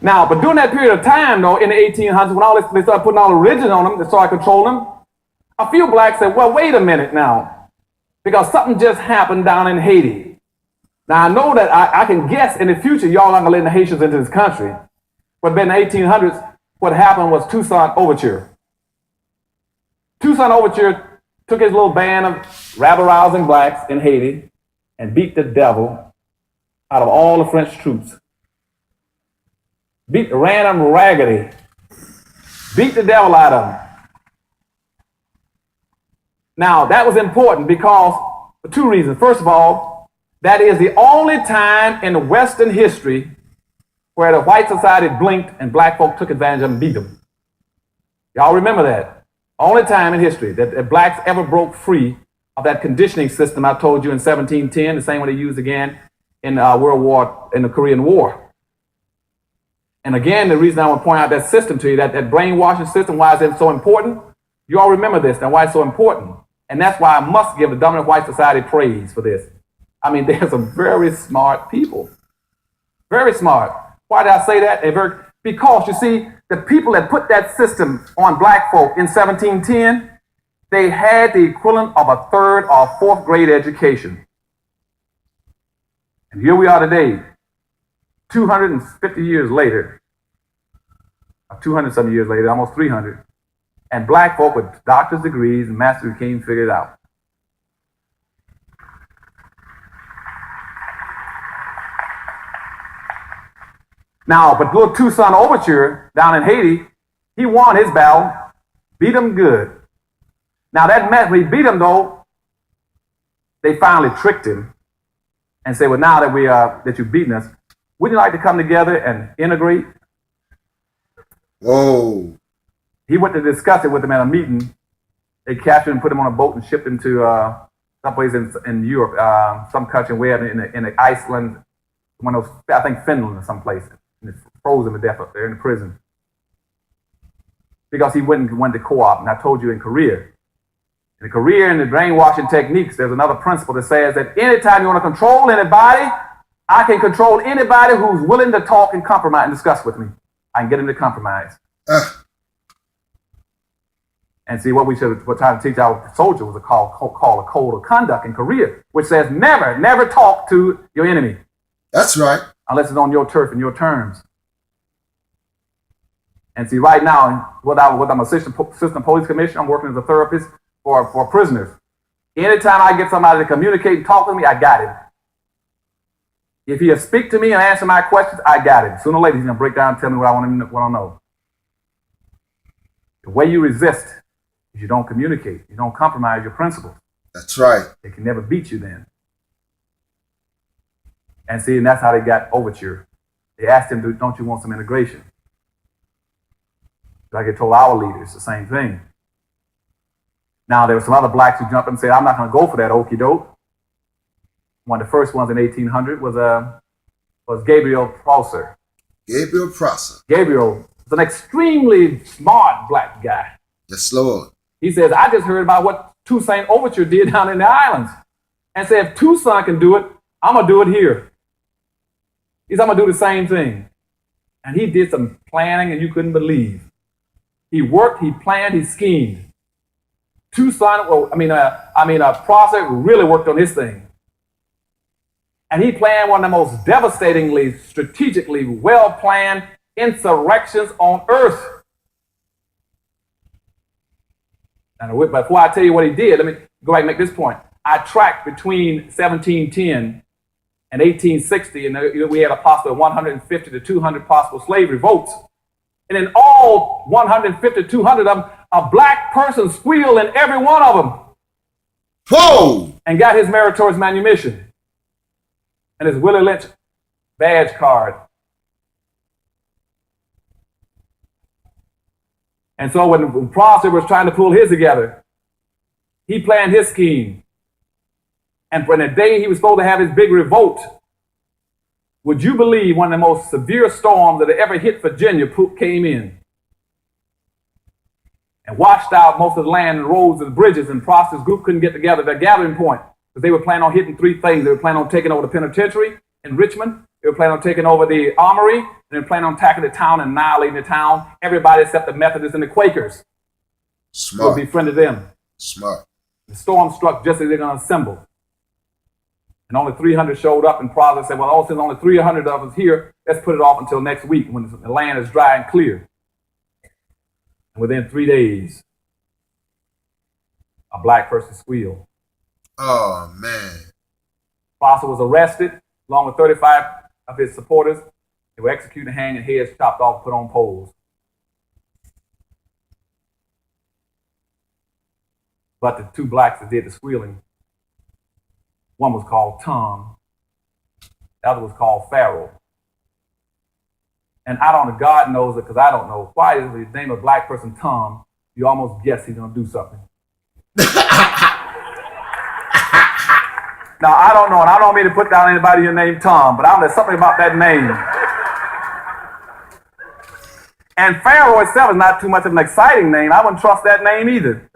Now, but during that period of time, though, in the 1800s, when they started putting all the religion on them, they started controlling them, a few blacks said, well, wait a minute now, because something just happened down in Haiti. Now, I know that I can guess in the future, y'all aren't going to let the Haitians into this country. But in the 1800s, what happened was Toussaint Overture. Toussaint Overture took his little band of rabble-rousing blacks in Haiti and beat the devil out of all the French troops. Ran them raggedy. Beat the devil out of them. Now, that was important because for two reasons. First of all, that is the only time in Western history where the white society blinked and black folk took advantage of them and beat them. Y'all remember that? Only time in history that blacks ever broke free of that conditioning system I told you in 1710, the same one they used again in in the Korean War. And again, the reason I want to point out that system to you, that brainwashing system, why is it so important? You all remember this, and why it's so important. And that's why I must give the dominant white society praise for this. I mean, they're some very smart people. Very smart. Why did I say that? Because, you see, the people that put that system on black folk in 1710, they had the equivalent of a third or fourth grade education. And here we are today, 250 years later, or 200-some years later, almost 300, and black folk with doctor's degrees and master's degrees can't figure it out. Now, but little Toussaint Overture down in Haiti, he won his battle, beat him good. Now that meant when he beat him, though, they finally tricked him and said, well, now that you've beaten us, would you like to come together and integrate? Whoa. He went to discuss it with them at a meeting. They captured him, put him on a boat, and shipped him to someplace in Europe, some country way in Iceland, one of those, I think Finland or someplace. And froze him to death up there in the prison. Because he went to co-op. And I told you in Korea and the brainwashing techniques, there's another principle that says that anytime you want to control anybody, I can control anybody who's willing to talk and compromise and discuss with me. I can get him to compromise. And see, we're trying to teach our soldiers was called a code of conduct in Korea, which says never talk to your enemy. That's right. Unless it's on your turf and your terms. And see, right now, I'm assistant police commissioner, I'm working as a therapist for prisoners. Anytime I get somebody to communicate and talk to me, I got him. If he'll speak to me and answer my questions, I got him. Sooner or later, he's going to break down and tell me what I want to know. The way you resist is you don't communicate. You don't compromise your principles. That's right. They can never beat you then. And see, and that's how they got Overture. They asked him, don't you want some integration? Like I told our leaders, the same thing. Now, there were some other blacks who jumped up and said, I'm not going to go for that okie doke. One of the first ones in 1800 was Gabriel Prosser. Gabriel Prosser. Gabriel was an extremely smart black guy. Yes, Lord. He says, I just heard about what Toussaint Overture did down in the islands. And said, if Toussaint can do it, I'm going to do it here. He said, I'm going to do the same thing. And he did some planning and you couldn't believe. He worked, he planned, he schemed. Prosser really worked on his thing. And he planned one of the most devastatingly, strategically well-planned insurrections on earth. And before I tell you what he did, let me go back and make this point. I tracked between 1710 and 1860, and we had a possible 150 to 200 possible slave revolts. And in all 150 to 200 of them, a black person squealed in every one of them. Whoa! And got his meritorious manumission and his Willie Lynch badge card. And so when Prosser was trying to pull his together, he planned his scheme. And for the day he was supposed to have his big revolt, would you believe one of the most severe storms that ever hit Virginia came in and washed out most of the land and roads and bridges, and Prosser's group couldn't get together, their gathering point, because they were planning on hitting three things. They were planning on taking over the penitentiary in Richmond. They were planning on taking over the armory, and they were planning on attacking the town and annihilating the town. Everybody except the Methodists and the Quakers Smart. would befriended them. Smart. The storm struck just as they're going to assemble. And only 300 showed up, and Father said, well, oh, since only 300 of us here, let's put it off until next week when the land is dry and clear. And within 3 days, a black person squealed. Oh, man. Foster was arrested along with 35 of his supporters. They were executed, hanged, and heads chopped off, put on poles. But the two blacks that did the squealing, one was called Tom, the other was called Pharaoh. And I don't know, God knows it because I don't know. Why is the name of a black person Tom? You almost guess he's going to do something. Now, I don't know, and I don't mean to put down anybody here named Tom, but there's something about that name. And Pharaoh itself is not too much of an exciting name. I wouldn't trust that name either.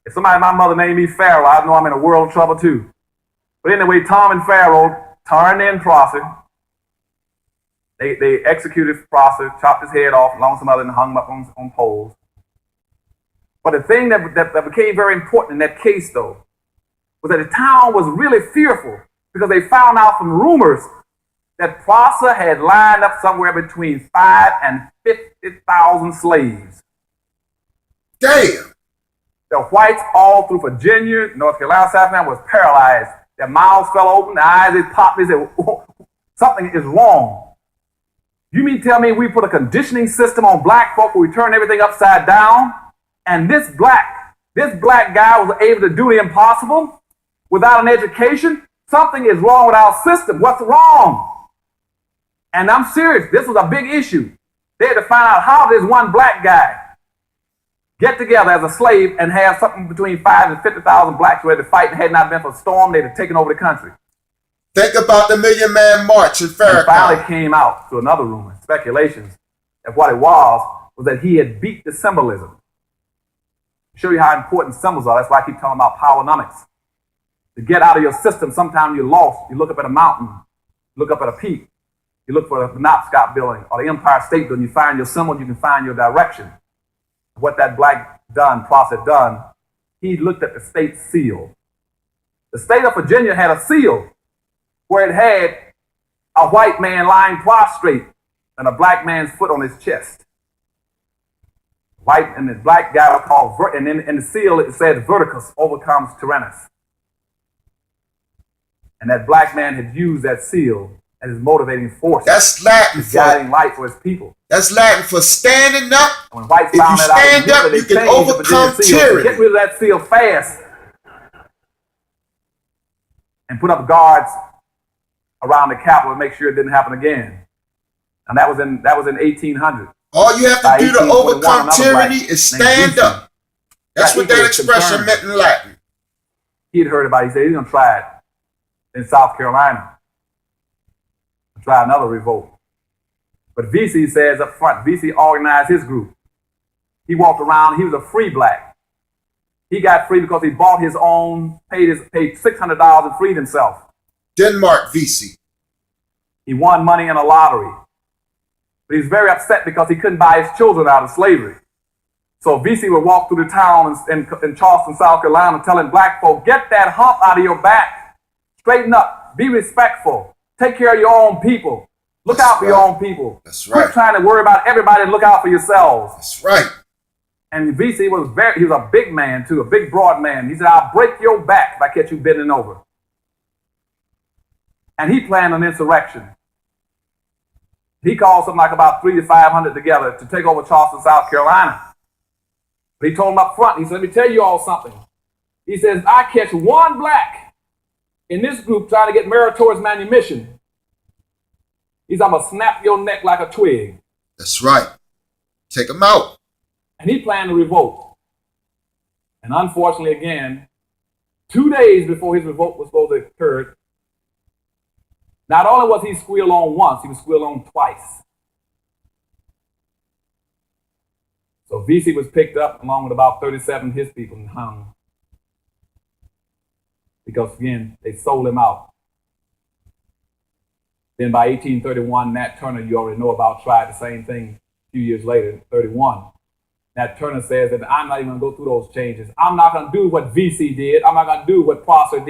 If somebody, my mother named me Pharaoh, I know I'm in a world of trouble too. But anyway, Tom and Pharaoh turned in Prosser. They executed Prosser, chopped his head off along with some other and hung him up on poles. But the thing that became very important in that case, though, was that the town was really fearful because they found out from rumors that Prosser had lined up somewhere between 5,000 and 50,000 slaves. Damn. The whites all through Virginia, North Carolina, South Carolina was paralyzed. Their mouths fell open, their eyes they popped. They said, something is wrong. You mean tell me we put a conditioning system on black folk where we turn everything upside down? And this black guy was able to do the impossible without an education? Something is wrong with our system. What's wrong? And I'm serious. This was a big issue. They had to find out how this one black guy get together as a slave and have something between 5,000 and 50,000 blacks who had to fight, and had not been for a storm, they'd have taken over the country. Think about the Million Man March in Farrakhan. And finally came out through another rumor, speculations, that what it was that he had beat the symbolism. Show you how important symbols are. That's why I keep talking about powernomics. To get out of your system, sometimes you're lost. You look up at a mountain, you look up at a peak, you look for the Penobscot building or the Empire State Building, you find your symbol, you can find your direction. What that black prophet done, he looked at the state seal. The state of Virginia had a seal where it had a white man lying prostrate and a black man's foot on his chest. White and the black guy was called, and in the seal it said, Verticus overcomes Tyrannus. And that black man had used that seal as his motivating force. That's Latin for guiding light for his people. That's Latin for standing up. When whites if found you that stand out, up, you can overcome tyranny. Get rid of that seal fast and put up guards around the Capitol to make sure it didn't happen again. And that was in 1800. All you have to do to overcome tyranny is stand up. That's what that expression meant in Latin. He'd heard about it. He said he's going to try it in South Carolina. Try another revolt. But VC says up front, VC organized his group. He walked around, he was a free black. He got free because he bought his own, paid $600 and freed himself. Denmark VC. He won money in a lottery. But he was very upset because he couldn't buy his children out of slavery. So VC would walk through the town in Charleston, South Carolina, telling black folk, get that hump out of your back. Straighten up. Be respectful. Take care of your own people. Look out for your own people. That's right. Quit trying to worry about everybody and look out for yourselves. That's right. And VC he was a big man too, a big broad man. He said, I'll break your back if I catch you bending over. And he planned an insurrection. He called something like about 300 to 500 together to take over Charleston, South Carolina. But he told them up front, he said, let me tell you all something. He says, I catch one black in this group trying to get meritorious manumission. He said, I'm going to snap your neck like a twig. That's right. Take him out. And he planned a revolt. And unfortunately, again, 2 days before his revolt was supposed to occur, not only was he squealed on once, he was squealed on twice. So VC was picked up along with about 37 of his people and hung. Because again, they sold him out. Then by 1831, Nat Turner, you already know about, tried the same thing a few years later, 31. Nat Turner says that I'm not even going to go through those changes. I'm not going to do what VC did. I'm not going to do what Prosser did.